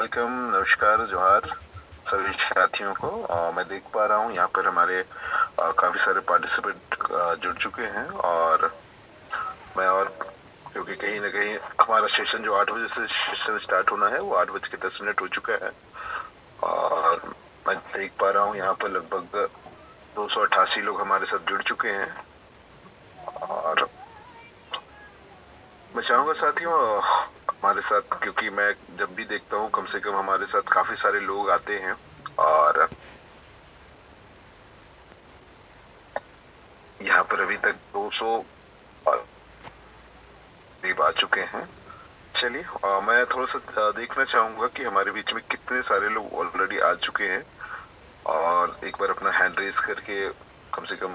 Welcome, नमस्कार, जोहार सभी साथियों को। मैं देख पा रहा हूँ यहाँ पर हमारे काफी सारे पार्टिसिपेंट जुड़ चुके हैं और मैं और क्योंकि कहीं ना कहीं हमारा सेशन जो 8 बजे से सेशन स्टार्ट होना है वो 8 बज के 10 मिनट हो चुका है और मैं देख पा रहा हूँ यहाँ पर लगभग 288 लोग हमारे साथ जुड़ चुके हैं। और मैं चाहूंगा साथियों हमारे साथ, क्योंकि मैं जब भी देखता हूँ कम से कम हमारे साथ काफी सारे लोग आते हैं और यहाँ पर अभी तक 200 करीब आ चुके हैं। चलिए मैं थोड़ा सा देखना चाहूंगा कि हमारे बीच में कितने सारे लोग ऑलरेडी आ चुके हैं और एक बार अपना हैंड रेज करके कम से कम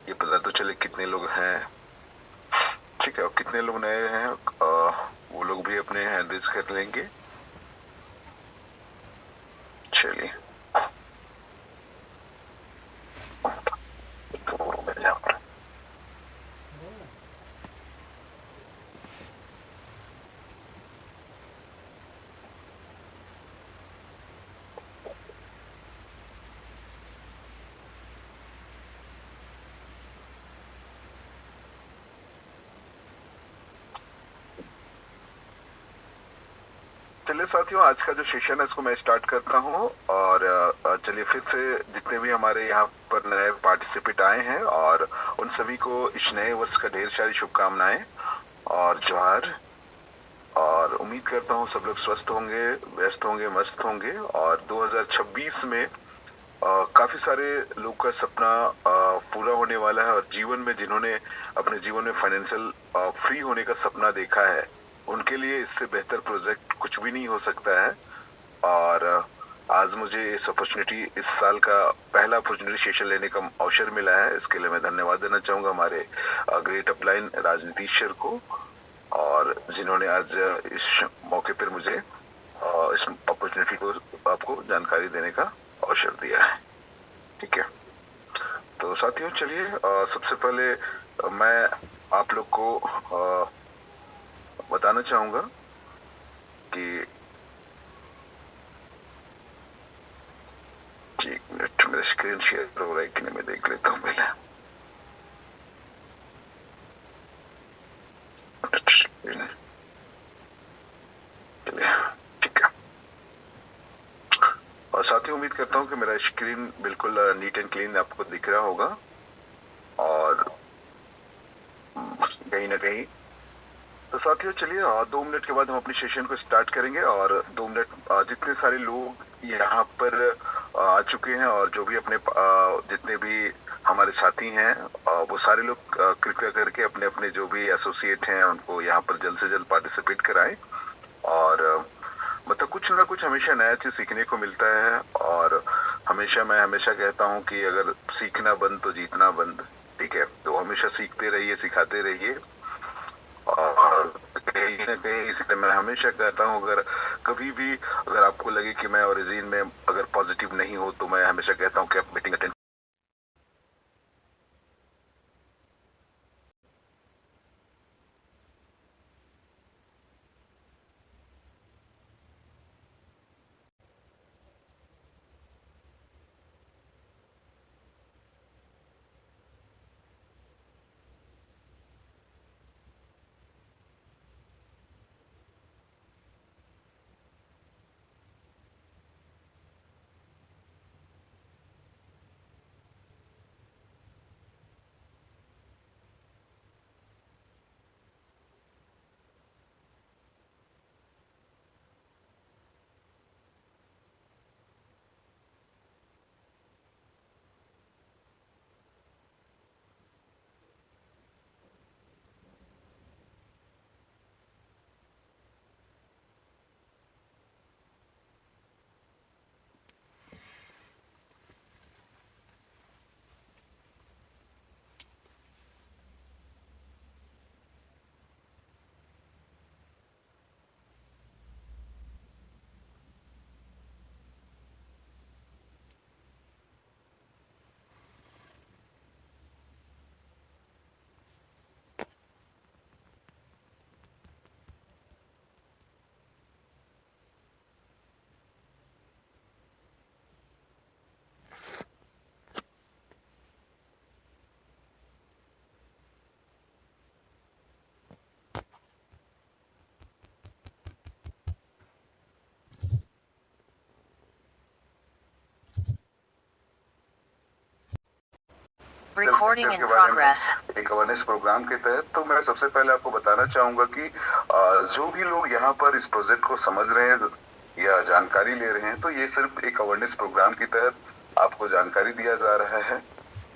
ये पता तो चले कितने लोग हैं। ठीक है, और कितने लोग नए हैं वो लोग भी अपने हैंड रेज कर लेंगे। चलिए तो मैं यहाँ पर चलिए साथियों, आज का जो सेशन है इसको मैं स्टार्ट करता हूँ और चलिए फिर से जितने भी हमारे यहाँ पर नए पार्टिसिपेंट आए हैं और उन सभी को इस नए वर्ष का ढेर सारी शुभकामनाएं और जोहार। और उम्मीद करता हूँ सब लोग स्वस्थ होंगे, व्यस्त होंगे, मस्त होंगे और 2026 में काफी सारे लोग का सपना पूरा होने वाला है और जीवन में जिन्होंने अपने जीवन में फाइनेंशियल फ्री होने का सपना देखा है उनके लिए इससे बेहतर प्रोजेक्ट कुछ भी नहीं हो सकता है। और आज मुझे इस अपॉर्चुनिटी, इस साल का पहला अपॉर्चुनिटी सेशन लेने का अवसर मिला है, इसके लिए मैं धन्यवाद देना चाहूंगा हमारे ग्रेट अपलाइन राजनीति सर को और जिन्होंने आज इस मौके पर मुझे इस अपॉर्चुनिटी को आपको जानकारी देने का अवसर दिया है। ठीक है, तो साथियों चलिए सबसे पहले मैं आप लोग को बताना चाहूंगा कि जी, एक मिनट, मेरा स्क्रीन शेयर हो रहा है कि नहीं मैं देख लेता हूँ पहले। चलिए, ठीक है। और साथियों उम्मीद करता हूँ कि मेरा स्क्रीन बिल्कुल नीट एंड क्लीन आपको दिख रहा होगा और कहीं ना कहीं तो साथियों चलिए 2 मिनट के बाद हम अपनी सेशन को स्टार्ट करेंगे और 2 मिनट जितने सारे लोग यहाँ पर आ चुके हैं और जो भी अपने जितने भी हमारे साथी हैं वो सारे लोग कृपया करके अपने अपने जो भी एसोसिएट हैं उनको यहाँ पर जल्द से जल्द पार्टिसिपेट कराएं। और मतलब कुछ ना कुछ हमेशा नया चीज सीखने को मिलता है और मैं हमेशा कहता हूँ कि अगर सीखना बंद तो जीतना बंद। ठीक है, तो हमेशा सीखते रहिए, सिखाते रहिए और कहीं ना कहीं इसलिए मैं हमेशा कहता हूँ अगर कभी भी अगर आपको लगे कि मैं ओरिजिन में अगर पॉजिटिव नहीं हूँ तो मैं हमेशा कहता हूँ कि आप मीटिंग अटेंड Recording in के बारे में progress. एक अवेयरनेस प्रोग्राम के तहत तो मैं सबसे पहले आपको बताना चाहूंगा कि जो भी लोग यहाँ पर इस प्रोजेक्ट को समझ रहे हैं या जानकारी ले रहे हैं, तो ये सिर्फ एक अवेयरनेस प्रोग्राम के तहत आपको जानकारी दिया जा रहा है।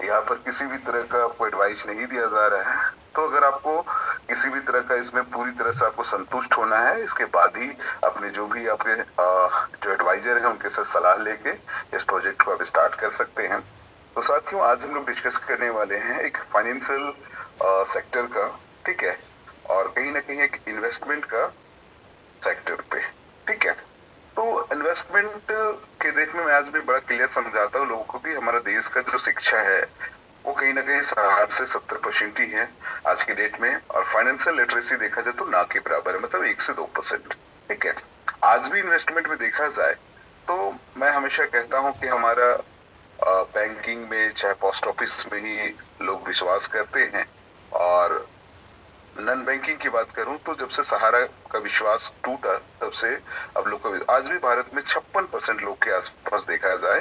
यहाँ पर किसी भी तरह का आपको एडवाइस नहीं दिया जा रहा है। तो अगर आपको किसी भी तरह का इसमें पूरी तरह से आपको संतुष्ट होना है, इसके बाद ही अपने जो भी आपके जो एडवाइजर हैं उनके साथ सलाह लेके इस प्रोजेक्ट को आप स्टार्ट कर सकते हैं। तो साथियों, आज हम लोग डिस्कस करने वाले हैं एक फाइनेंशियल सेक्टर का, ठीक है, और कहीं ना कहीं एक इन्वेस्टमेंट का सेक्टर पे, ठीक है। तो इन्वेस्टमेंट के देख में मैं आज भी बड़ा क्लियर समझाता हूँ लोगों को कि हमारा देश का जो शिक्षा है वो कहीं ना कहीं 60 से 70% ही है आज की डेट में, और फाइनेंशियल लिटरेसी देखा जाए तो ना के बराबर है, मतलब 1 से 2%, ठीक है। आज भी इन्वेस्टमेंट में देखा जाए तो मैं हमेशा कहता हूँ कि हमारा बैंकिंग में चाहे पोस्ट ऑफिस में ही लोग विश्वास करते हैं, और नॉन बैंकिंग की बात करूं तो जब से सहारा का विश्वास टूटा तब से अब लोग का आज भी भारत में 56% लोग के आसपास देखा जाए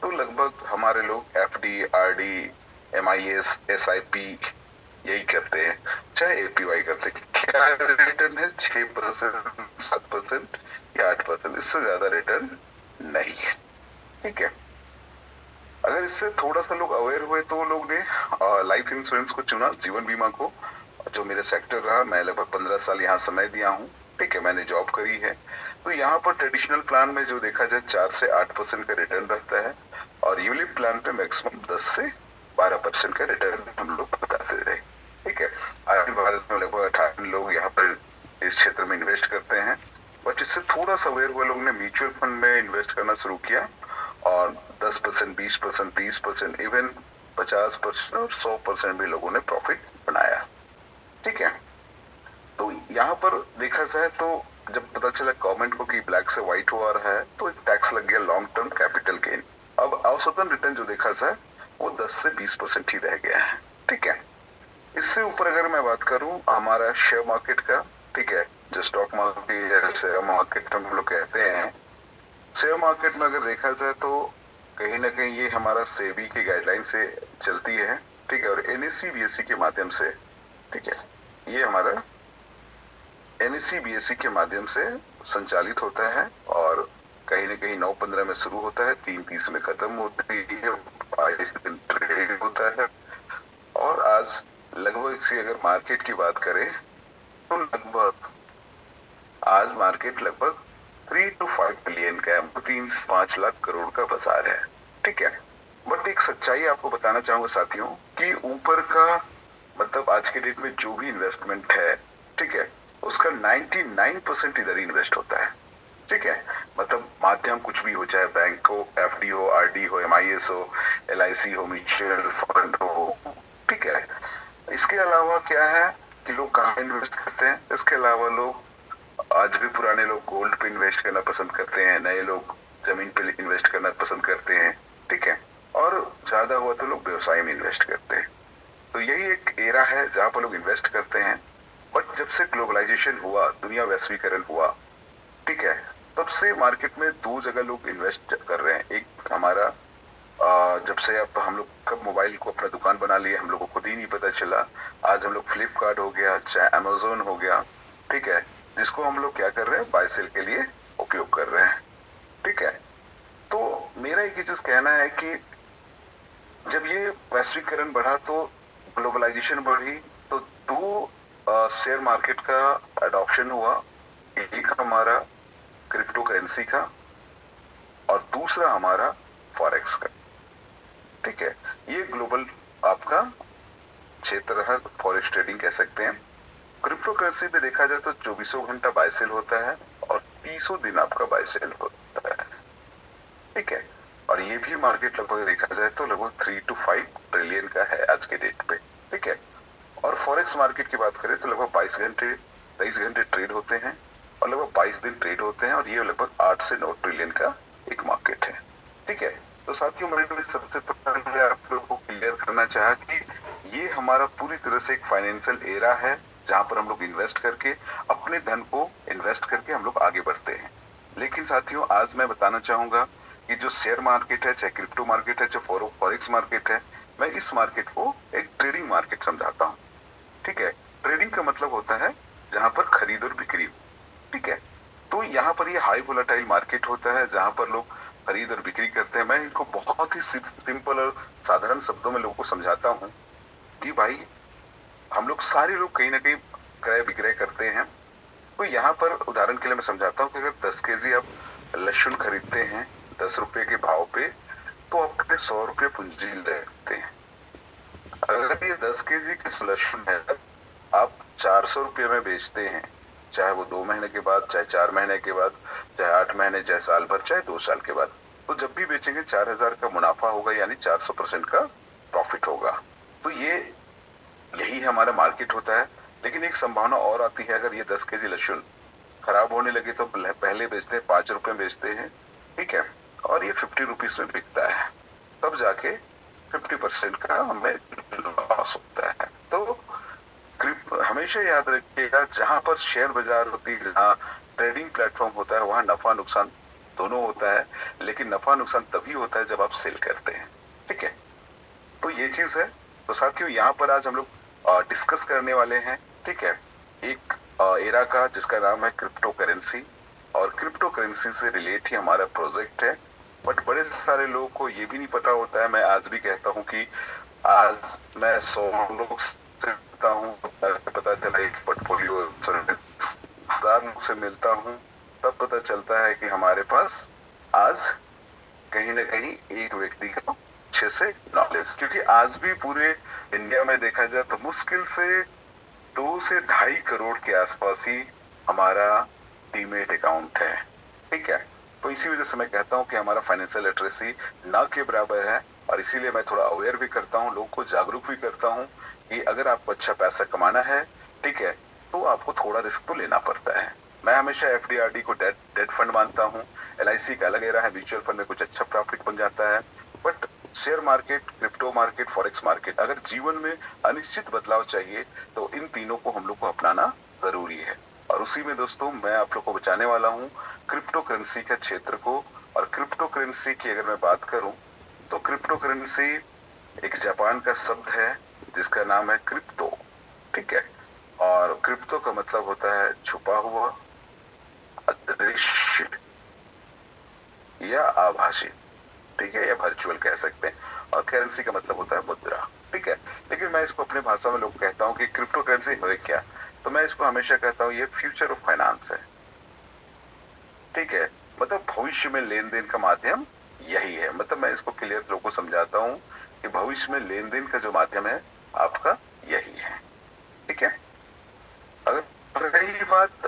तो लगभग हमारे लोग एफडी, आरडी, MIS, SIP यही करते हैं, चाहे APY करते हैं। क्या रिटर्न है? 6%, 7% या 8%, इससे ज्यादा रिटर्न नहीं है, ठीक है। अगर इससे थोड़ा सा लोग अवेयर हुए तो लोग ने लाइफ इंश्योरेंस को चुना, जीवन बीमा को, जो मेरा सेक्टर रहा। मैं लगभग 15 साल यहाँ समय दिया हूँ, ठीक है, मैंने जॉब करी है। तो यहाँ पर ट्रेडिशनल प्लान में जो देखा जाए 4 से 8% का रिटर्न रहता है, और यूलिप प्लान पे मैक्सिमम 10 से 12% का रिटर्न हम लोग बताते रहे, ठीक है। आज भारत में लगभग 18 लोग यहाँ पर इस क्षेत्र में इन्वेस्ट करते हैं, बट इससे थोड़ा सा अवेयर हुए लोगों ने म्यूचुअल फंड में इन्वेस्ट करना शुरू किया, और 10%, 20%, 30%, इवन 50% और 100% भी लोगों ने प्रॉफिट बनाया, ठीक है। तो यहाँ पर देखा जाए तो जब पता चला गवर्नमेंट को कि ब्लैक से व्हाइट हुआ रहा है तो एक टैक्स लग गया लॉन्ग टर्म कैपिटल गेन। अब औसतन रिटर्न जो देखा जाए वो 10 से 20% ही रह गया है, ठीक है। इससे ऊपर अगर मैं बात करूं हमारा शेयर मार्केट का, ठीक है, जो स्टॉक मार्केट या शेयर मार्केट हम लोग कहते हैं, शेयर मार्केट में अगर देखा जाए तो कहीं ना कहीं ये हमारा सेबी की गाइडलाइन से चलती है, ठीक है, और NSE BSE के माध्यम से, ठीक है, ये हमारा NSE BSE के माध्यम से संचालित होता है, और कहीं ना कहीं 9-15 में शुरू होता है, 3:30 में खत्म होती है, 22 दिन ट्रेड होता है, और आज लगभग से अगर मार्केट की बात करें तो लगभग आज मार्केट लगभग 3 to 5 बिलियन का है, 3 से 5 लाख करोड़ का बाजार है, ठीक है। बट एक सच्चाई आपको बताना चाहूंगा साथियों कि ऊपर का मतलब आज के डेट में जो भी इन्वेस्टमेंट है, ठीक है, उसका 99% इधर ही इन्वेस्ट होता है, ठीक है। मतलब माध्यम कुछ भी हो, चाहे बैंक हो, FD हो, RD हो, MIS हो, LIC हो, म्यूचुअल फंड हो, ठीक है। इसके अलावा क्या है कि लोग कहाँ इन्वेस्ट करते हैं, इसके अलावा लोग आज भी पुराने लोग गोल्ड पे इन्वेस्ट करना पसंद करते हैं, नए लोग जमीन पे इन्वेस्ट करना पसंद करते हैं, ठीक है, और ज्यादा हुआ तो लोग व्यवसाय में इन्वेस्ट करते हैं। तो यही एक एरा है जहां पर लोग इन्वेस्ट करते हैं। बट जब से ग्लोबलाइजेशन हुआ, दुनिया वैश्वीकरण हुआ, ठीक है, तब से मार्केट में 2 जगह लोग इन्वेस्ट कर रहे हैं। एक हमारा जब से अब हम लोग कब मोबाइल को अपना दुकान बना लिए हम लोग को खुद ही नहीं पता चला। आज हम लोग फ्लिपकार्ट हो गया, चाहे अमेजोन हो गया, ठीक है, जिसको हम लोग क्या कर रहे हैं, बाय सेल के लिए उपयोग कर रहे हैं, ठीक है। तो मेरा एक ही चीज कहना है कि जब ये वैश्वीकरण बढ़ा तो ग्लोबलाइजेशन बढ़ी, तो 2 शेयर मार्केट का अडॉप्शन हुआ, एक हमारा क्रिप्टो करेंसी का और दूसरा हमारा फॉरेक्स का, ठीक है। ये ग्लोबल आपका क्षेत्र है, फॉरेक्स ट्रेडिंग कह सकते हैं। क्रिप्टो करेंसी पे देखा जाए तो 24 घंटा बाय सेल होता है और 30 दिन आपका बाय सेल होता है, ठीक है। और ये भी मार्केट लगभग देखा जाए तो लगभग 3 to 5 ट्रिलियन का है आज के डेट पे, ठीक है। और फॉरेक्स मार्केट की बात करें तो लगभग 23 घंटे ट्रेड होते हैं और लगभग 22 दिन ट्रेड होते हैं, और ये लगभग 8 से 9 ट्रिलियन का एक मार्केट है, ठीक है। तो साथियों, मैंने सबसे पहले आप लोगों को क्लियर करना चाहा कि ये हमारा पूरी तरह से एक फाइनेंशियल एरा है जहां पर हम लोग इन्वेस्ट करके अपने धन को इन्वेस्ट करके हम लोग आगे बढ़ते हैं। लेकिन साथियों, आज मैं बताना चाहूंगा कि जो शेयर मार्केट है, चाहे क्रिप्टो मार्केट है, चाहे फॉरेक्स मार्केट है, मैं इस मार्केट को एक ट्रेडिंग मार्केट समझाता हूँ। ठीक है, ट्रेडिंग का मतलब होता है जहां पर खरीद और बिक्री हो। ठीक है, तो यहाँ पर ये हाई वोलेटाइल मार्केट होता है जहां पर लोग खरीद और बिक्री करते हैं। मैं इनको बहुत ही सिंपल और साधारण शब्दों में लोगों को समझाता हूँ कि भाई हम लोग सारे लोग कहीं ना कहीं क्रय विक्रय करते हैं। तो यहाँ पर उदाहरण के लिए मैं समझाता हूँ कि अगर 10 केजी आप लहसुन खरीदते हैं 10 रुपए के भाव पे, तो आपके 100 रुपए पूंजी लगते हैं। अगर ये 10 केजी की लहसुन है आप 400 रुपये में बेचते हैं, चाहे वो 2 महीने के बाद, चाहे 4 महीने के बाद, चाहे 8 महीने, चाहे साल भर, चाहे 2 साल के बाद, तो जब भी बेचेंगे 4000 का मुनाफा होगा, यानी 400% का प्रॉफिट होगा। तो ये यही हमारा मार्केट होता है। लेकिन एक संभावना और आती है, अगर ये 10 केजी लहसुन खराब होने लगे तो पहले बेचते हैं 5 रुपए में बेचते हैं। ठीक है, और ये 50 रुपीज में बिकता है, तब जाके 50% का हमें लॉस होता है। तो हमेशा याद रखिएगा, जहां पर शेयर बाजार होती है, जहां ट्रेडिंग प्लेटफॉर्म होता है, वहां नफा नुकसान दोनों होता है। लेकिन नफा नुकसान तभी होता है जब आप सेल करते हैं। ठीक है, तो ये चीज है। तो साथियों, यहाँ पर आज हम लोग डिस्कस करने वाले हैं, ठीक है, एक एरा का जिसका नाम है क्रिप्टो करेंसी। और क्रिप्टो करेंसी से रिलेट ही हमारा प्रोजेक्ट है। बट बड़े सारे लोगों को ये भी नहीं पता होता है। मैं आज भी कहता हूँ कि आज मैं 100 लोग से मिलता हूँ, पता चला एक पोर्टफोलियो 1000 लोग से मिलता हूँ, तब पता चलता है कि हमारे पास आज कहीं ना कहीं एक व्यक्ति का अच्छे से नॉलेज, क्योंकि आज भी पूरे इंडिया में देखा जाए तो मुश्किल से 2 से 2.5 करोड़ के आसपास ही हमारा डीमेट अकाउंट है। ठीक है, तो इसी वजह से मैं कहता हूं कि हमारा फाइनेंशियल लिटरेसी ना के बराबर है। और इसीलिए मैं थोड़ा अवेयर भी करता हूं, लोगों को जागरूक भी करता हूं कि अगर आपको अच्छा पैसा कमाना है, ठीक है, तो आपको थोड़ा रिस्क तो लेना पड़ता है। मैं हमेशा एफडीआरडी को डेट फंड मानता हूं। एलआईसी का अलग एरा है, म्यूचुअल फंड में कुछ अच्छा प्रॉफिट बन जाता है। But share market, crypto market, forex market, अगर जीवन में अनिश्चित बदलाव चाहिए तो इन तीनों को हम लोग को अपनाना जरूरी है। और उसी में दोस्तों मैं आप लोग को बचाने वाला हूँ क्रिप्टो करेंसी के क्षेत्र को। और क्रिप्टो करेंसी की अगर मैं बात करूं तो क्रिप्टो करेंसी एक जापान का शब्द है जिसका नाम है क्रिप्टो। ठीक है, और क्रिप्टो का मतलब होता है छुपा हुआ, अदृश्य या आभासी। ठीक है, या वर्चुअल कह सकते हैं। और करेंसी का मतलब होता है मुद्रा। ठीक है, लेकिन मैं इसको अपने भाषा में लोग कहता हूँ कि क्रिप्टो करेंसी है क्या, तो मैं इसको हमेशा कहता हूँ ये फ्यूचर ऑफ फाइनेंस है। ठीक है, मतलब भविष्य में लेन देन का माध्यम यही है। मतलब मैं इसको क्लियर लोगों को समझाता हूँ कि भविष्य में लेन देन का जो माध्यम है आपका यही है। ठीक है, अगर रही बात,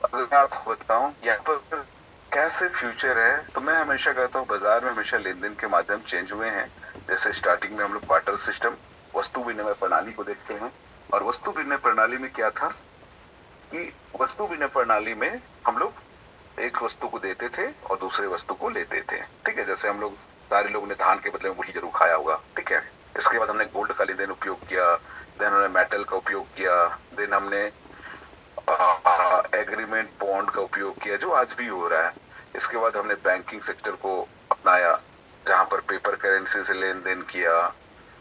अगर मैं आपको बताऊं यहाँ पर कैसे फ्यूचर है, तो मैं हमेशा कहता हूँ बाजार में हमेशा लेन देन के माध्यम चेंज हुए हैं। जैसे स्टार्टिंग में हम लोग बार्टर सिस्टम, वस्तु विनिमय प्रणाली को देखते हैं। और वस्तु विनिमय प्रणाली में क्या था कि वस्तु विनिमय प्रणाली में हम लोग एक वस्तु को देते थे और दूसरे वस्तु को लेते थे। ठीक है, जैसे हम लोग सारे लोग ने धान के बदले में वही जरूर खाया होगा। ठीक है, इसके बाद हमने गोल्ड का लेन देन उपयोग किया, देन हमने मेटल का उपयोग किया, देन हमने एग्रीमेंट बॉन्ड का उपयोग किया जो आज भी हो रहा है। इसके बाद हमने बैंकिंग सेक्टर को अपनाया जहां पर पेपर करेंसी से लेन देन किया।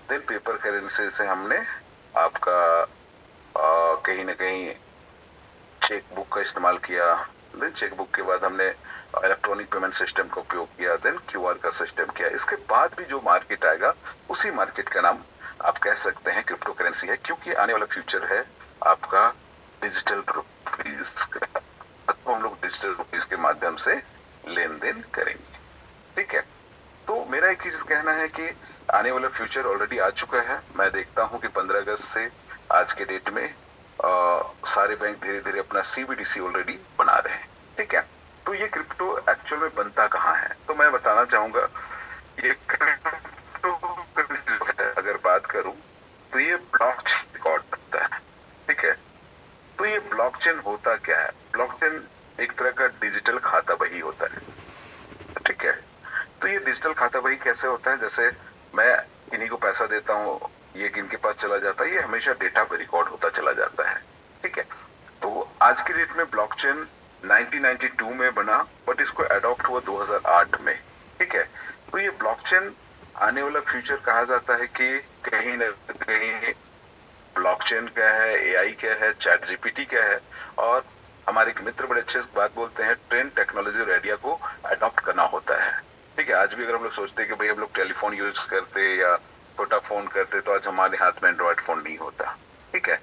देन पेपर करेंसी से हमने आपका कहीं ना कहीं चेकबुक का इस्तेमाल किया। देन चेकबुक के बाद हमने इलेक्ट्रॉनिक पेमेंट सिस्टम का उपयोग किया, देन क्यूआर का सिस्टम किया। इसके बाद भी जो मार्केट आएगा उसी मार्केट का नाम आप कह सकते हैं क्रिप्टो करेंसी है, क्योंकि आने वाला फ्यूचर है आपका डिजिटल रुपीज का। तो हम लोग डिजिटल रुपीज के माध्यम से लेन देन करेंगे। ठीक है, तो मेरा एक चीज कहना है कि आने वाला फ्यूचर ऑलरेडी आ चुका है। मैं देखता हूं कि 15 अगस्त से आज के डेट में सारे बैंक धीरे धीरे अपना सीबीडीसी ऑलरेडी बना रहे हैं। ठीक है, तो ये क्रिप्टो एक्चुअल में बनता कहाँ है, तो मैं बताना चाहूंगा ये क्रिप्टो अगर बात करूं तो ये ब्लॉकचेन रिकॉर्ड करता है। ठीक है, तो ये ब्लॉकचेन होता क्या है? ब्लॉकचेन एक तरह का डिजिटल खाता बही होता है। ठीक है, तो ये डिजिटल खाता बही कैसे होता है? जैसे मैं इन्हीं को पैसा देता हूँ, ये किनके पास चला जाता है, ये हमेशा डेटा पे रिकॉर्ड होता चला जाता है। ठीक है, तो आज की डेट में ब्लॉकचेन 1992 में बना, बट इसको अडॉप्ट हुआ 2008 में। ठीक है, तो ये ब्लॉकचेन आने वाला फ्यूचर कहा जाता है कि कहीं न कहीं ब्लॉकचेन क्या है, एआई क्या है, चैट जीपीटी क्या है, और हमारे एक मित्र बड़े अच्छे से बात बोलते हैं, ट्रेंड टेक्नोलॉजी और आइडिया को अडॉप्ट करना होता है। ठीक है, आज भी अगर हम लोग सोचते हैं कि भाई हम लोग टेलीफोन यूज करते या छोटा फोन करते तो आज हमारे हाथ में एंड्रॉइड फोन नहीं होता। ठीक है,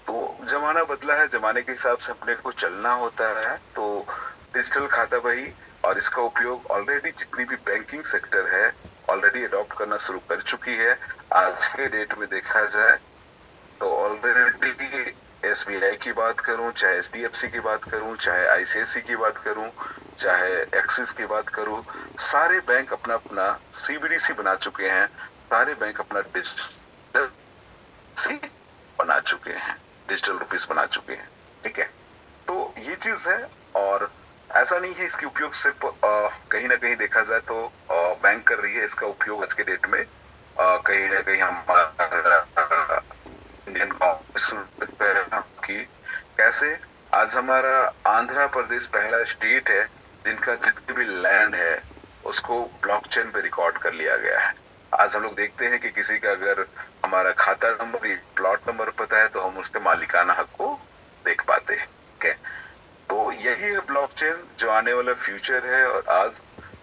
तो जमाना बदला है, जमाने के हिसाब से अपने को चलना होता है। तो डिजिटल खाता बही और इसका उपयोग ऑलरेडी जितनी भी बैंकिंग सेक्टर है ऑलरेडी अडॉप्ट करना शुरू कर चुकी है। आज के डेट में देखा जाए तो ऑलरेडी एसबीआई की बात करूं, चाहे एचडीएफसी की बात करूं, चाहे आईसीआईसी की बात करूं, चाहे एक्सिस की बात करूं, सारे बैंक अपना अपना सीबीडीसी बना चुके हैं। सारे बैंक अपना डिजिटल बना चुके हैं, डिजिटल रुपीस बना चुके हैं। ठीक है, तो ये चीज है। और ऐसा नहीं है इसकी उपयोग सिर्फ कहीं ना कहीं देखा जाए तो बैंक कर रही है, इसका उपयोग आज के डेट में कहीं ना कहीं हमारा इंडियन कांग्रेस की कैसे आज हमारा आंध्र प्रदेश पहला स्टेट है जिनका जितनी भी लैंड है उसको ब्लॉकचेन पे रिकॉर्ड कर लिया गया है। आज हम लोग देखते हैं कि किसी का अगर हमारा खाता नंबर या प्लॉट नंबर पता है तो हम उसके मालिकाना हक को देख पाते हैं। okay? तो यही है ब्लॉकचेन जो आने वाला फ्यूचर है। और आज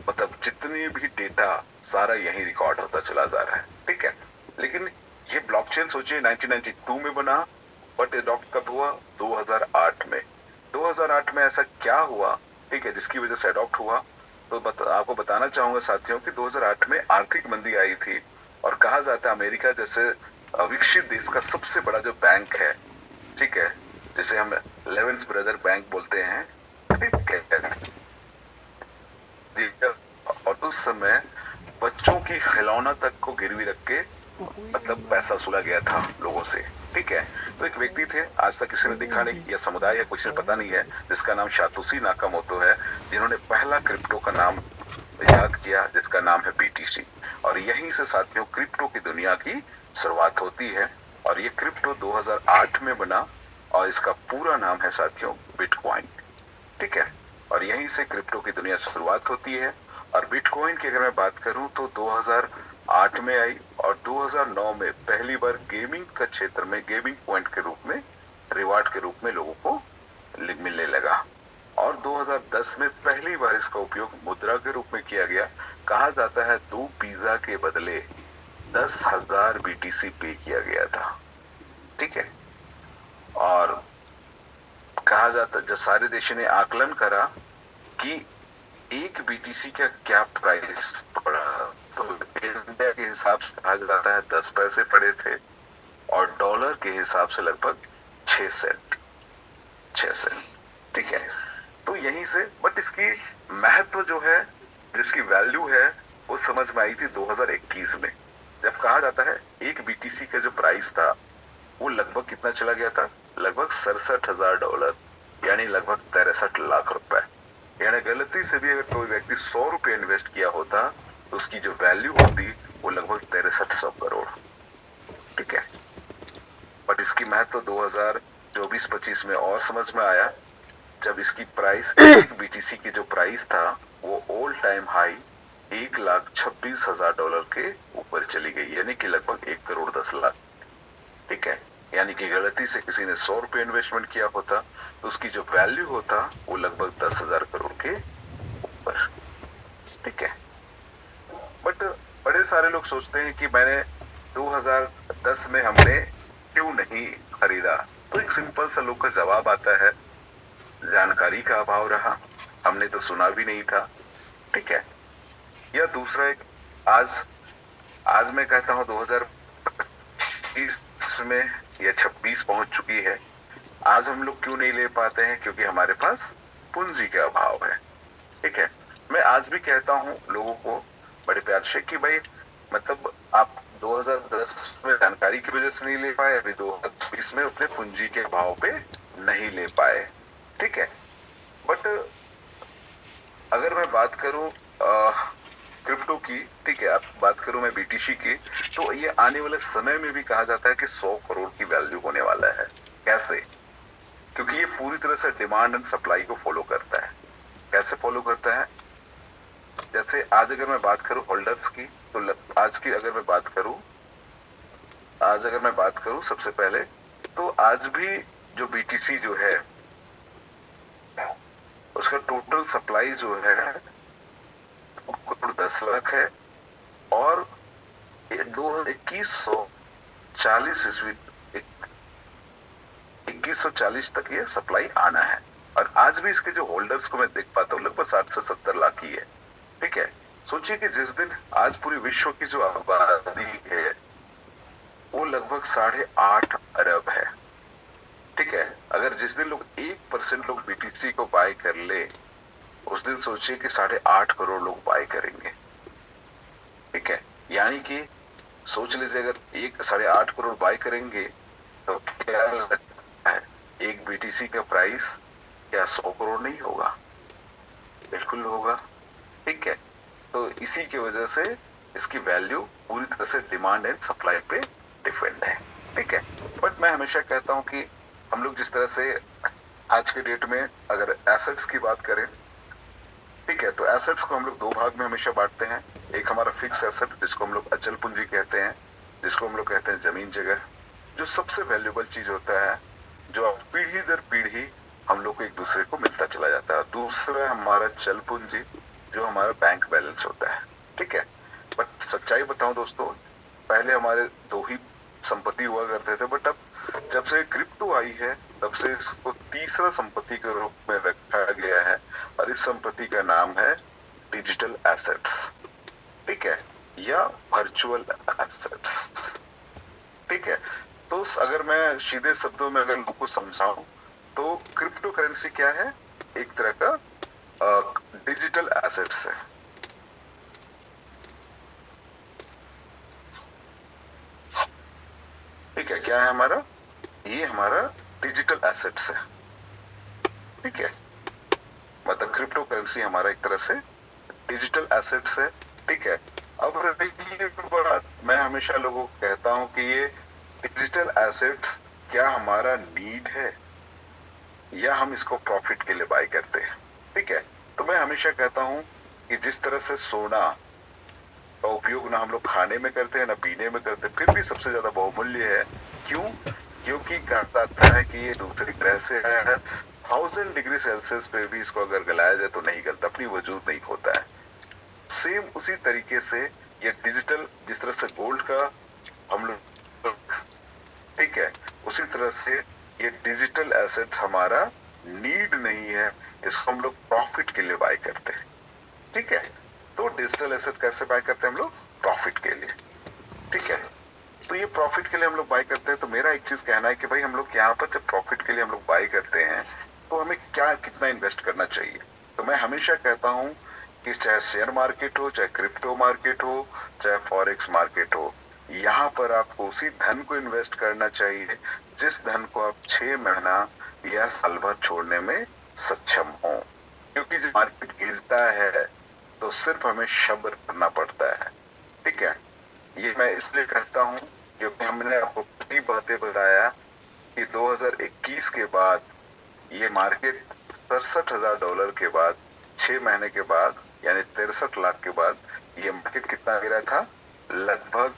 मतलब जितनी भी डेटा सारा यही रिकॉर्ड होता चला जा रहा है। ठीक है, लेकिन ये ब्लॉकचेन सोचिए 1992 में बना, बट अडॉप्ट कब हुआ? 2008 में। 2008 में ऐसा क्या हुआ, ठीक है, जिसकी वजह से अडॉप्ट हुआ? तो आपको बताना चाहूंगा साथियों कि 2008 में आर्थिक मंदी आई थी और कहा जाता है अमेरिका जैसे विकसित देश का सबसे बड़ा जो बैंक है, ठीक है, जिसे हम लेवेंस ब्रदर बैंक बोलते हैं, और उस समय बच्चों की खिलौना तक को गिरवी रख के मतलब पैसा सुला गया था लोगों से। ठीक है, तो एक व्यक्ति थे, आज तक किसी ने देखा नहीं, या समुदाय या कुछ पता नहीं है, जिसका नाम शातोशी नाकामोतो है, जिन्होंने पहला क्रिप्टो का नाम इजाद किया जिसका नाम है बीटीसी। और यहीं से साथियों क्रिप्टो की दुनिया की शुरुआत होती है। और ये क्रिप्टो 2008 में बना और इसका पूरा नाम है साथियों बिटकॉइन। ठीक है, और यहीं से क्रिप्टो की दुनिया शुरुआत होती है। और बिटकॉइन की अगर मैं बात करूं तो 2008 में आई और 2009 में पहली बार गेमिंग का क्षेत्र में गेमिंग पॉइंट के रूप में, रिवार्ड के रूप में लोगों को मिलने लगा। और 2010 में पहली बार इसका उपयोग मुद्रा के रूप में किया गया। कहा जाता है 2 पिज्जा के बदले 10,000 बीटीसी पे किया गया था। ठीक है, और कहा जाता जब सारे देशों ने आकलन करा कि एक बीटीसी का क्या प्राइस पड़ा, तो इंडिया के हिसाब से कहा जाता है 10 पैसे पड़े थे और डॉलर के हिसाब से लगभग 6 सेंट। ठीक है, तो यहीं से बट इसकी महत्व जो है, जिसकी वैल्यू है, वो समझ में आई थी 2021 में, जब कहा जाता है एक बीटीसी का जो प्राइस था वो लगभग कितना चला गया था, लगभग $67,000, यानी लगभग 63 लाख रुपए। यानी गलती से भी अगर कोई व्यक्ति 100 रुपए इन्वेस्ट किया होता तो उसकी जो वैल्यू होती वो लगभग 6300 करोड़। ठीक है, बट इसकी महत्व 2024-25 में और समझ में आया जब इसकी प्राइस एक बीटीसी की जो प्राइस था वो ऑल टाइम हाई $1,26,000 के ऊपर चली गई, यानी कि लगभग 1,10,00,000। ठीक है, यानी कि गलती से किसी ने 100 रुपए इन्वेस्टमेंट किया होता तो उसकी जो वैल्यू होता वो लगभग 10,000 करोड़ के ऊपर। ठीक है, बट बड़े सारे लोग सोचते हैं कि मैंने 2010 में हमने क्यों नहीं खरीदा। तो एक सिंपल सा लोग का जवाब आता है, जानकारी का अभाव रहा, हमने तो सुना भी नहीं था। ठीक है, या दूसरा एक आज मैं कहता हूं 2025 में या 26 पहुंच चुकी है, आज हम लोग क्यों नहीं ले पाते हैं? क्योंकि हमारे पास पूंजी का अभाव है। ठीक है, मैं आज भी कहता हूं लोगों को बड़े प्यार से कि भाई मतलब आप 2010 में जानकारी की वजह से नहीं ले पाए, अभी 2020 में अपने पूंजी के अभाव पे नहीं ले पाए। ठीक है, बट अगर मैं बात करूं क्रिप्टो की, ठीक है, आप बात करूं मैं बीटीसी की, तो ये आने वाले समय में भी कहा जाता है कि 100 करोड़ की वैल्यू होने वाला है। कैसे? क्योंकि ये पूरी तरह से डिमांड एंड सप्लाई को फॉलो करता है। कैसे फॉलो करता है? जैसे आज अगर मैं बात करूं होल्डर्स की, तो आज की अगर मैं बात करूं, आज अगर मैं बात करूं सबसे पहले, तो आज भी जो बीटीसी जो है उसका टोटल सप्लाई जो है 2 करोड़ 10 लाख है, और 2140 ईस्वी 2140 तक ये सप्लाई आना है। और आज भी इसके जो होल्डर्स को मैं देख पाता हूँ लगभग 60 से 70 लाख ही है। ठीक है, सोचिए कि जिस दिन आज पूरी विश्व की जो आबादी है वो लगभग 8.5 अरब है। ठीक है, अगर जिस दिन लोग 1% लोग बीटीसी को बाय कर ले, उस दिन सोचिए कि 8.5 करोड़ लोग बाय करेंगे। ठीक है, यानी कि सोच लीजिए अगर 8.5 करोड़ बाय करेंगे तो क्या लगता है एक बीटीसी का प्राइस क्या 100 करोड़ नहीं होगा? बिल्कुल होगा। ठीक है, तो इसी की वजह से इसकी वैल्यू पूरी तरह से डिमांड एंड सप्लाई पे डिपेंड है। ठीक है, बट मैं हमेशा कहता हूं कि हम लोग जिस तरह से आज के डेट में अगर एसेट्स की बात करें, ठीक है, तो एसेट्स को हम लोग 2 भाग में हमेशा बांटते हैं। एक हमारा फिक्स एसेट जिसको हम लोग अचल पूंजी कहते हैं, जिसको हम लोग कहते हैं जमीन जगह, जो सबसे वैल्यूएबल चीज होता है, जो पीढ़ी दर पीढ़ी हम लोग को एक दूसरे को मिलता चला जाता है। दूसरा हमारा चल पूंजी, जो हमारा बैंक बैलेंस होता है। ठीक है, बट सच्चाई बताऊं दोस्तों, पहले हमारे 2 ही संपत्ति हुआ करते थे, बट अब जब से क्रिप्टो आई है तब से इसको तीसरा संपत्ति के रूप में रखा गया है, और इस संपत्ति का नाम है डिजिटल एसेट्स। ठीक है, या वर्चुअल एसेट्स। ठीक है, तो अगर मैं सीधे शब्दों में अगर लोगों को समझाऊं तो क्रिप्टो करेंसी क्या है? एक तरह का डिजिटल एसेट्स है। ठीक है, क्या है हमारा? ये हमारा डिजिटल एसेट्स है। ठीक है, मतलब क्रिप्टो करेंसी हमारा एक तरह से डिजिटल एसेट्स है। ठीक है, अब रही बात, मैं हमेशा लोगों को कहता हूं कि ये डिजिटल एसेट्स क्या हमारा नीड है या हम इसको प्रॉफिट के लिए बाय करते हैं? ठीक है, तो मैं हमेशा कहता हूं कि जिस तरह से सोना का उपयोग ना हम लोग खाने में करते हैं ना पीने में करते, फिर भी सबसे ज्यादा बहुमूल्य है। क्यों? क्योंकि कहा जाता है कि ये दूसरे ग्रह से आया है। 1000 डिग्री सेल्सियस पे भी इसको अगर गलाया जाए तो नहीं गलता, अपनी वजूद नहीं होता है। सेम उसी तरीके से ये डिजिटल, जिस तरह से गोल्ड का हम लोग, ठीक है, उसी तरह से ये डिजिटल एसेट्स हमारा नीड नहीं है, इसको हम लोग प्रॉफिट के लिए बाय करते हैं। ठीक है, तो डिजिटल एसेट कैसे बाय करते हैं हम लोग? प्रॉफिट के लिए। ठीक है, तो ये प्रॉफिट के लिए हम लोग बाय करते हैं। तो मेरा एक चीज कहना है कि भाई हम लोग यहाँ पर जब प्रॉफिट के लिए हम लोग बाय करते हैं तो हमें क्या कितना इन्वेस्ट करना चाहिए? तो मैं हमेशा कहता हूं कि चाहे शेयर मार्केट हो, चाहे क्रिप्टो मार्केट हो, चाहे फॉरेक्स मार्केट हो, यहाँ पर आपको उसी धन को इन्वेस्ट करना चाहिए जिस धन को आप 6 महीना या साल भर छोड़ने में सक्षम हो। क्योंकि जब मार्केट गिरता है तो सिर्फ हमें सब्र करना पड़ता है। ठीक है, ये मैं इसलिए कहता हूं क्योंकि हमने आपको कई बातें बताया कि 2021 के बाद ये मार्केट $63,000 के बाद 6 महीने के बाद यानी 63 लाख के बाद ये मार्केट कितना गिरा था? लगभग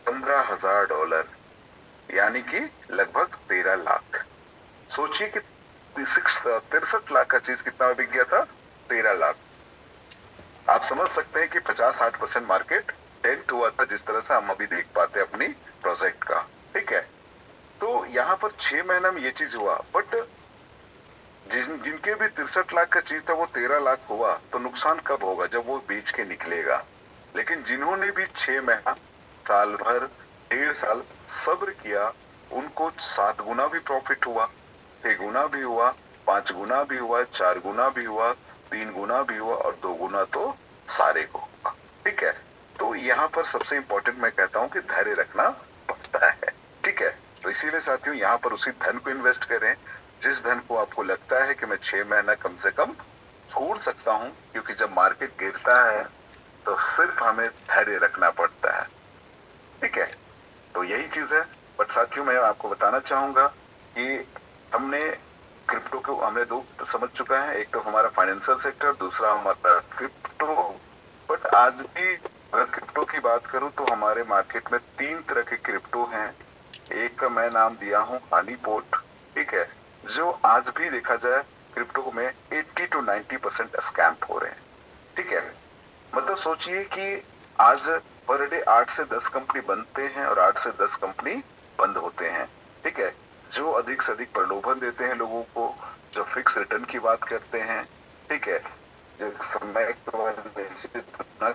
$15,000, यानी कि लगभग 13 लाख। सोचिए कि 63 लाख का चीज कितना बिक गया था? 13 लाख। आप समझ सकते हैं कि 50-60% मार्केट डेंट हुआ था, जिस तरह से हम अभी देख पाते हैं अपनी प्रोजेक्ट का। ठीक है, तो यहाँ पर 6 महीना में ये चीज हुआ, बट जिनके भी 63 लाख का चीज था वो 13 लाख हुआ, तो नुकसान कब होगा? जब वो बेच के निकलेगा। लेकिन जिन्होंने भी 6 महीना, साल भर, 1.5 साल सब्र किया, उनको 7 गुना भी प्रॉफिट हुआ, 6 गुना भी हुआ, 5 गुना भी हुआ, 4 गुना भी हुआ, 3 गुना भी हुआ, और 2 गुना तो सारे को हुआ। ठीक है, तो यहाँ पर सबसे इंपॉर्टेंट मैं कहता हूँ कि धैर्य रखना पड़ता है। ठीक है, तो इसीलिए साथियों यहाँ पर उसी धन को इन्वेस्ट करें जिस धन को आपको लगता है कि मैं 6 महीना कम से कम छोड़ सकता हूं, क्योंकि जब मार्केट गिरता है तो सिर्फ हमें धैर्य रखना पड़ता है। ठीक है, तो यही चीज है। बट साथियों मैं आपको बताना चाहूंगा कि हमने क्रिप्टो को हमने 2 समझ चुका है, एक तो हमारा फाइनेंशियल सेक्टर, दूसरा हमारा क्रिप्टो। बट आज भी अगर क्रिप्टो की बात करूं तो हमारे मार्केट में 3 तरह के क्रिप्टो हैं। एक का मैं नाम दिया हूं हनी पोर्ट, ठीक है, जो आज भी देखा जाए क्रिप्टो में 80 to 90% स्कैम हो रहे हैं, ठीक है। मतलब सोचिए कि आज पर डे 8 से 10 कंपनी बनते हैं और 8 से 10 कंपनी बंद होते हैं, ठीक है। जो अधिक से अधिक प्रलोभन देते हैं लोगों को, जो फिक्स रिटर्न की बात करते हैं, ठीक है, जो समय के बाद निश्चित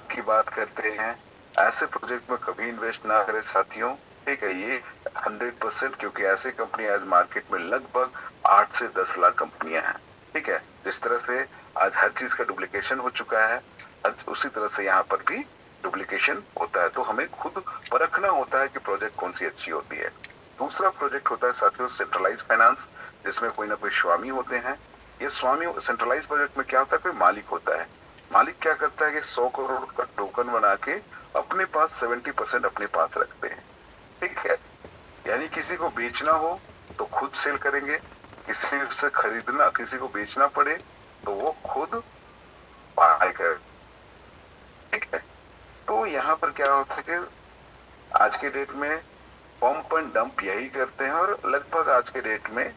की बात करते हैं, ऐसे प्रोजेक्ट में कभी इन्वेस्ट ना करें साथियों, ठीक है। ये 100%, क्योंकि ऐसी कंपनी आज मार्केट में लगभग 8 से 10 लाख कंपनियां हैं, ठीक है। जिस तरह से आज हर चीज का डुप्लीकेशन हो चुका है, उसी तरह से यहाँ पर भी डुप्लीकेशन होता है। तो हमें खुद परखना होता है कि प्रोजेक्ट कौन सी अच्छी होती है। दूसरा प्रोजेक्ट होता है साथियों सेंट्रलाइज फाइनेंस, जिसमें कोई ना कोई स्वामी होते हैं। ये स्वामी सेंट्रलाइज प्रोजेक्ट में क्या होता है, कोई मालिक होता है। मालिक क्या करता है कि 100 करोड़ का टोकन बना के अपने पास 70% अपने पास रखते हैं, ठीक है। यानी किसी को बेचना हो तो खुद सेल करेंगे, किसी से खरीदना, किसी को बेचना पड़े तो वो खुद बाय कर, ठीक है। तो यहाँ पर क्या होता है कि आज के डेट में पंप एंड डंप यही करते हैं, और लगभग आज के डेट में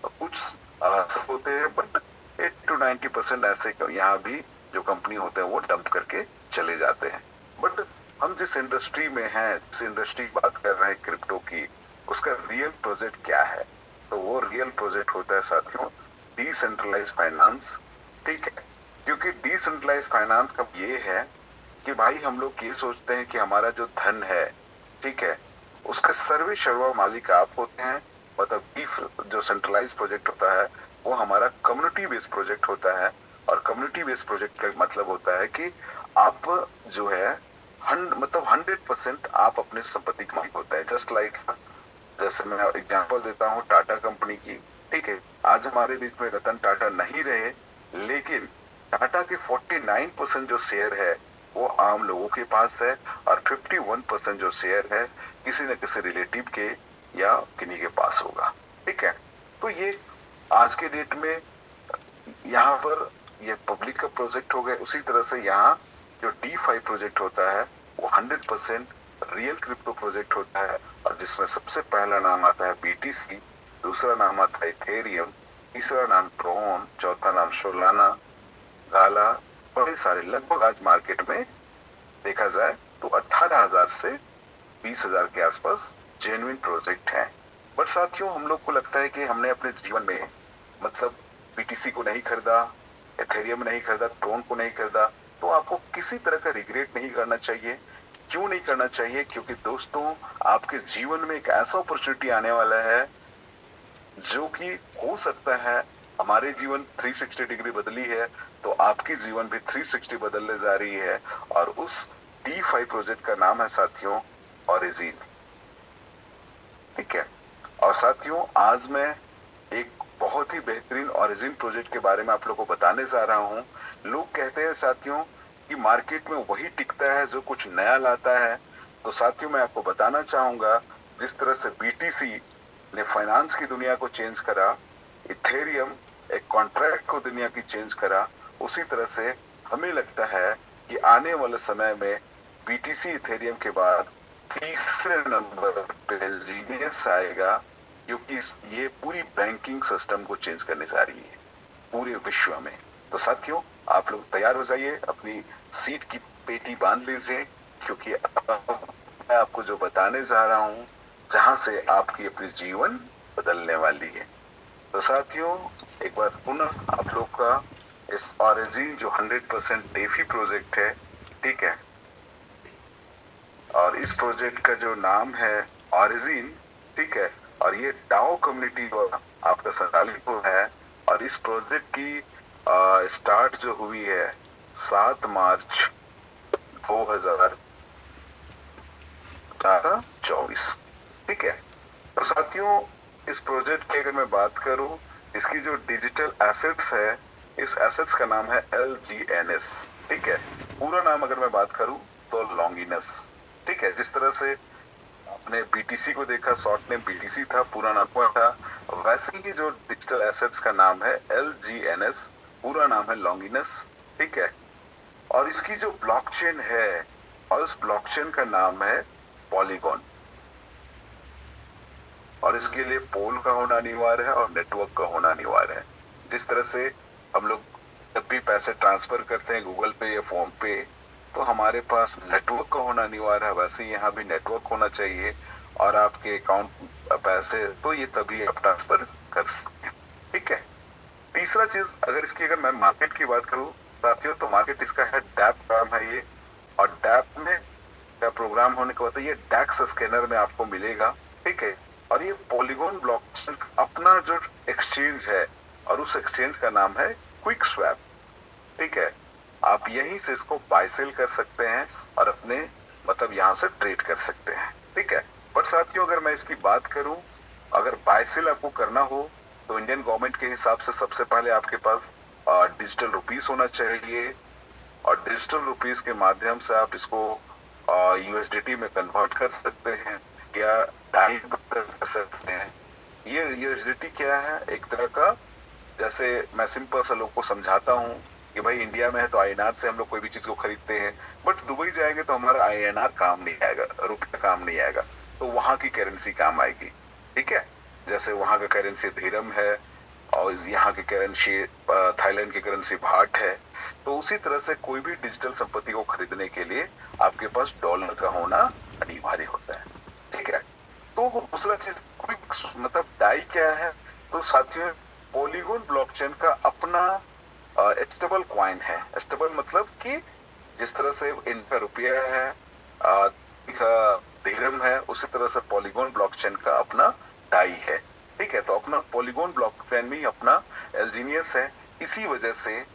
कुछ होते हैं, बट 80 to 90% ऐसे यहाँ भी जो कंपनी होते हैं वो डंप करके चले जाते हैं। बट हम जिस इंडस्ट्री में हैं, जिस इंडस्ट्री की बात कर रहे हैं क्रिप्टो की, उसका रियल प्रोजेक्ट क्या है, तो वो रियल प्रोजेक्ट होता है साथियों डिसेंट्रलाइज फाइनेंस, ठीक है। क्योंकि डिसेंट्रलाइज फाइनेंस का ये है कि भाई हम लोग ये सोचते हैं कि हमारा जो धन है, ठीक है, उसका सर्वे सर्वा मालिक आप होते हैं। मतलब जो सेंट्रलाइज प्रोजेक्ट होता है वो हमारा कम्युनिटी बेस्ड प्रोजेक्ट होता है, और कम्युनिटी बेस्ड प्रोजेक्ट का मतलब होता है कि आप जो है मतलब 100% आप अपने संपत्ति के मालिक होता है। जस्ट लाइक जैसे मैं एग्जांपल देता हूँ टाटा कंपनी की, ठीक है। आज हमारे बीच में रतन टाटा नहीं रहे, लेकिन टाटा के 49% जो शेयर है वो आम लोगों के पास है, और 51% जो शेयर है किसी न किसी रिलेटिव के या किन्हीं के पास होगा, ठीक है। तो ये आज के डेट में यहाँ पर ये पब्लिक का प्रोजेक्ट हो गया। उसी तरह से यहाँ जो D5 प्रोजेक्ट होता है वो 100% रियल क्रिप्टो प्रोजेक्ट होता है, और जिसमें सबसे पहला नाम आता है BTC, दूसरा नाम आता है इथेरियम, तीसरा नाम ट्रोन, चौथा नाम सोलाना, गाला। बड़े सारे लगभग आज मार्केट में देखा जाए तो 18,000 से 20,000 के आसपास जेन्युइन प्रोजेक्ट हैं। बट साथियों हम लोग को लगता है कि हमने अपने जीवन में मतलब BTC को नहीं खरीदा, एथेरियम नहीं खरीदा, ट्रोन को नहीं खरीदा, तो आपको किसी तरह का रिग्रेट नहीं करना चाहिए। क्यों नहीं करना चाहिए? क्योंकि दोस्तों आपके जीवन में एक ऐसा अपॉर्चुनिटी आने वाला है जो कि हो सकता है हमारे जीवन 360 डिग्री बदली है, तो आपकी जीवन भी 360 बदलने जा रही है, और उस D5 प्रोजेक्ट का नाम है साथियों ओरिजिन, ठीक है। और साथियों आज मैं एक बहुत ही बेहतरीन ओरिजिन प्रोजेक्ट के बारे में आप लोगों को बताने जा रहा हूं। लोग कहते हैं साथियों कि मार्केट में वही टिकता है जो कुछ नया लाता है। तो साथियों मैं आपको बताना चाहूंगा जिस तरह से BTC ने फाइनेंस की दुनिया को चेंज करा, इथेरियम एक कॉन्ट्रैक्ट को दुनिया की चेंज करा, उसी तरह से हमें लगता है कि आने वाले समय में BTC इथेरियम के बाद तीसरे नंबर पे जीनियस आएगा, क्योंकि ये पूरी बैंकिंग सिस्टम को चेंज करने जा रही है पूरे विश्व में। तो साथियों आप लोग तैयार हो जाइए, अपनी सीट की पेटी बांध लीजिए, क्योंकि मैं आपको जो बताने जा रहा हूं जहां से आपकी अपनी जीवन बदलने वाली है। तो साथियों एक बार पुनः आप लोग का इस ओरिजिन जो 100% डेफी प्रोजेक्ट है, ठीक है, और इस प्रोजेक्ट का जो नाम है ओरिजिन, ठीक है, और ये डाओ कम्युनिटी आपका संचालित हुआ है, और इस प्रोजेक्ट की स्टार्ट जो हुई है 7 मार्च 2024, ठीक है। तो साथियों इस प्रोजेक्ट की अगर मैं बात करूं, इसकी जो डिजिटल एसेट्स है, इस एसेट्स का नाम है LGNS, ठीक है। पूरा नाम अगर मैं बात करूं तो लॉन्गिनस, ठीक है। जिस तरह से आपने BTC को देखा, शॉर्ट नेम BTC था, पूरा नाम हुआ था, वैसे ही जो डिजिटल एसेट्स का नाम है LGNS, पूरा नाम है लॉन्गिनस, ठीक है। और इसकी जो ब्लॉकचेन है और उस ब्लॉकचेन का नाम है पॉलीगॉन। और इसके लिए पोल का होना अनिवार्य है और नेटवर्क का होना अनिवार्य है। जिस तरह से हम लोग जब भी पैसे ट्रांसफर करते हैं गूगल पे या फोन पे, तो हमारे पास नेटवर्क का होना अनिवार्य है, वैसे ही यहाँ भी नेटवर्क होना चाहिए। और आपके अकाउंट पैसे तो ये तभी आप ट्रांसफर कर सकते हैं। ठीक है। तीसरा चीज, अगर मैं मार्केट की बात करूं साथियों, तो मार्केट इसका है डैप काम है ये। और डैप में का प्रोग्राम होने के बाद ये डैक्स स्कैनर में आपको मिलेगा। ठीक है। और ये पॉलीगॉन ब्लॉकचेन अपना जो एक्सचेंज है, और उस एक्सचेंज का नाम है क्विक स्वैप। ठीक है। आप यहीं से इसको बाय सेल कर सकते हैं और अपने मतलब यहां से ट्रेड कर सकते हैं। ठीक है। बट साथियों, अगर मैं इसकी बात करूं, अगर बाय सेल आपको करना हो तो इंडियन गवर्नमेंट के हिसाब से सबसे पहले आपके पास डिजिटल रुपीस होना चाहिए। और डिजिटल रुपीस के माध्यम से आप इसको यूएसडीटी में कन्वर्ट कर सकते हैं या डाई कर सकते हैं। ये यूएसडीटी क्या है? एक तरह का, जैसे मैं सिंपल सा लोग को समझाता हूँ कि भाई इंडिया में है तो आईएनआर से हम लोग कोई भी चीज को खरीदते हैं, बट दुबई जाएंगे तो हमारा आईएनआर काम नहीं आएगा, रुपया काम नहीं आएगा, तो वहां की करेंसी काम आएगी। ठीक है। जैसे वहां का करेंसी धीरम है और यहाँ की करेंसी थाईलैंड की करेंसी भाट है। तो उसी तरह से कोई भी डिजिटल संपत्ति को खरीदने के लिए आपके पास डॉलर का होना अनिवार्य होता है। ठीक है। तो दूसरा चीज क्विक मतलब डाई क्या है? तो साथियों, पॉलीगॉन ब्लॉकचेन का अपना स्टेबल कॉइन है। स्टेबल मतलब कि जिस तरह से इनका रुपया है, का धीरम है, उसी तरह से पॉलीगॉन ब्लॉकचेन का अपना डाई है। ठीक है। तो अपना पॉलीगॉन ब्लॉकचेन में ही अपना एल्जीनियस है। इसी वजह से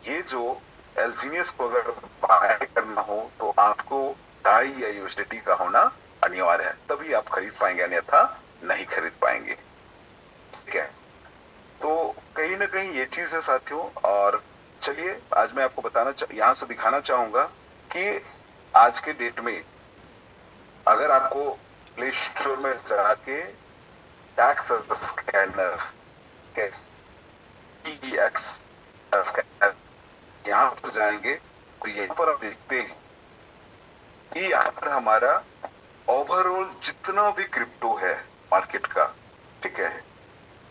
ये जो एल्जीनियस को अगर बाय करना हो तो आपको डाई या यूएसडीटी का होना अनिवार्य है, तभी आप खरीद पाएंगे, अन्यथा नहीं खरीद पाएंगे। ठीक है। तो कहीं ना कहीं ये चीज है साथियों। और चलिए आज मैं आपको यहां से दिखाना चाहूंगा कि आज के डेट में अगर आपको प्ले स्टोर में जाके टैक्स स्कैनर के एक्स स्कैनर यहाँ पर जाएंगे तो यहाँ पर आप देखते हैं कि यहाँ पर हमारा ओवरऑल जितना भी क्रिप्टो है मार्केट का, ठीक है,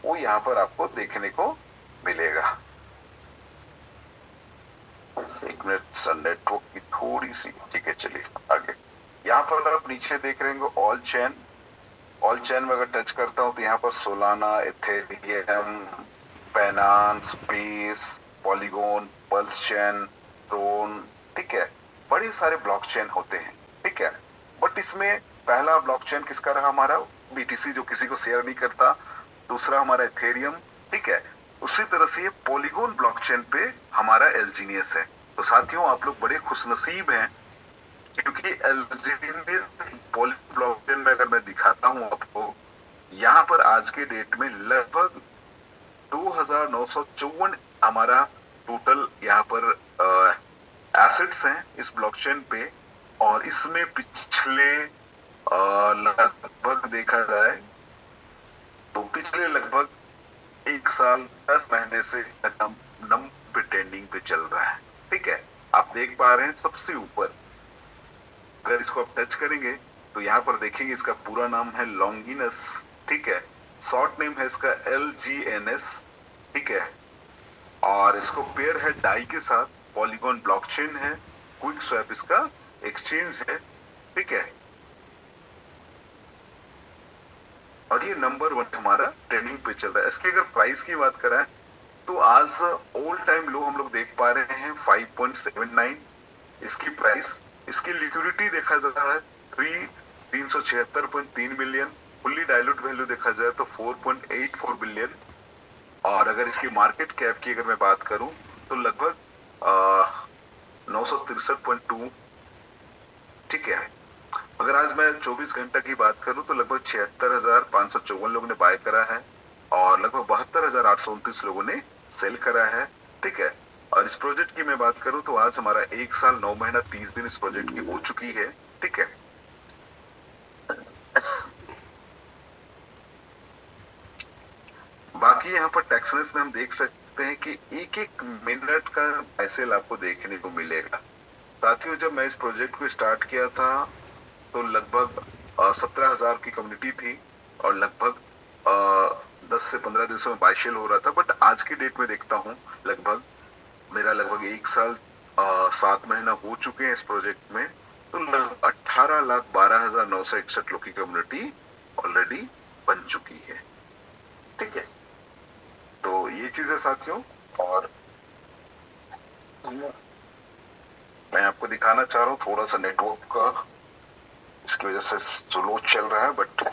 वो यहाँ पर आपको देखने को मिलेगा। एक मिनट सर, नेटवर्क की थोड़ी सी, ठीक है चलिए आगे। यहाँ पर आप नीचे देख रहे हैं ऑल चेन। ऑल चेन में अगर टच करता हूं तो यहाँ पर Solana, Ethereum, Binance, Base, Polygon, Pulse Chain, Tron, ठीक है, बड़े सारे ब्लॉकचेन होते हैं। ठीक है। बट इसमें पहला ब्लॉकचेन किसका रहा? हमारा बीटीसी, जो किसी को शेयर नहीं करता। दूसरा हमारा इथेरियम। ठीक है। उसी तरह से ये पॉलीगॉन ब्लॉकचेन पे हमारा एल्जीनियस है। तो साथियों, आप लोग बड़े खुशनसीब हैं क्योंकि एल्जीनियस पॉलीगॉन ब्लॉकचेन में अगर मैं दिखाता हूं आपको, यहाँ पर आज के डेट में लगभग 2954 हमारा टोटल यहाँ पर एसेट्स हैं इस ब्लॉकचेन पे। और इसमें पिछले लगभग देखा जाए तो पिछले लगभग 1 साल 10 महीने से नम पे ट्रेंडिंग पे चल रहा है। ठीक है। आप देख पा रहे हैं सबसे ऊपर, अगर इसको आप टच करेंगे तो यहाँ पर देखेंगे इसका पूरा नाम है लॉन्गिनस। ठीक है। शॉर्ट नेम है इसका LGNS। ठीक है। और इसको पेयर है डाई के साथ। पॉलीगॉन ब्लॉकचेन है, क्विक स्वैप इसका एक्सचेंज है। ठीक है। और ये नंबर 1 हमारा ट्रेंडिंग पे चल रहा है। इसकी अगर प्राइस की बात करें तो आज ऑल टाइम लो हम लोग देख पा रहे हैं 5.79 इसकी प्राइस। इसकी लिक्विडिटी देखा जाता है 376.3 मिलियन। फुल्ली डायलूट वैल्यू देखा जाए तो 4.84 बिलियन। और अगर इसकी मार्केट कैप की अगर मैं बात करूं तो लगभग 963.2। ठीक है। अगर आज मैं 24 घंटा की बात करूं तो लगभग 76,554 लोगों ने बाय करा है और लगभग 72,829 लोगों ने सेल करा है। ठीक है। और इस प्रोजेक्ट की मैं बात करूं तो आज हमारा 1 साल 9 महीना 30 दिन इस प्रोजेक्ट की हो चुकी है। ठीक है। बाकी यहाँ पर टैक्सनेस में हम देख सकते हैं कि एक एक मिनट का पैसे आपको देखने को मिलेगा। साथियों, जब मैं इस प्रोजेक्ट को स्टार्ट किया था तो लगभग 17,000 की कम्युनिटी थी और लगभग 10 से 15 दिवसों में बाइशेल हो रहा था। बट आज की डेट में देखता हूँ लगभग 1 साल 7 महीना हो चुके हैं इस प्रोजेक्ट में, तो लगभग 18,12,961 लोग की कम्युनिटी ऑलरेडी बन चुकी है। ठीक है, तो ये चीज है साथियों। और मैं आपको दिखाना चाह रहा हूँ थोड़ा सा नेटवर्क का, इसकी वजह से स्लो चल रहा है, बट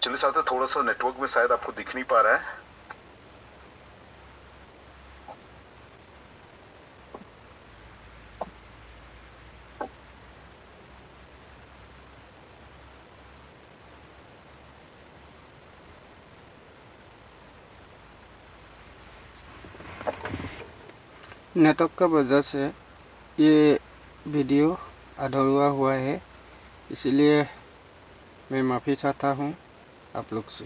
चलिए साथियों, थोड़ा सा नेटवर्क में शायद आपको दिख नहीं पा रहा है। नेटवर्क का वजह से ये वीडियो अधूरा हुआ है, इसलिए मैं माफ़ी चाहता हूँ आप लोग से।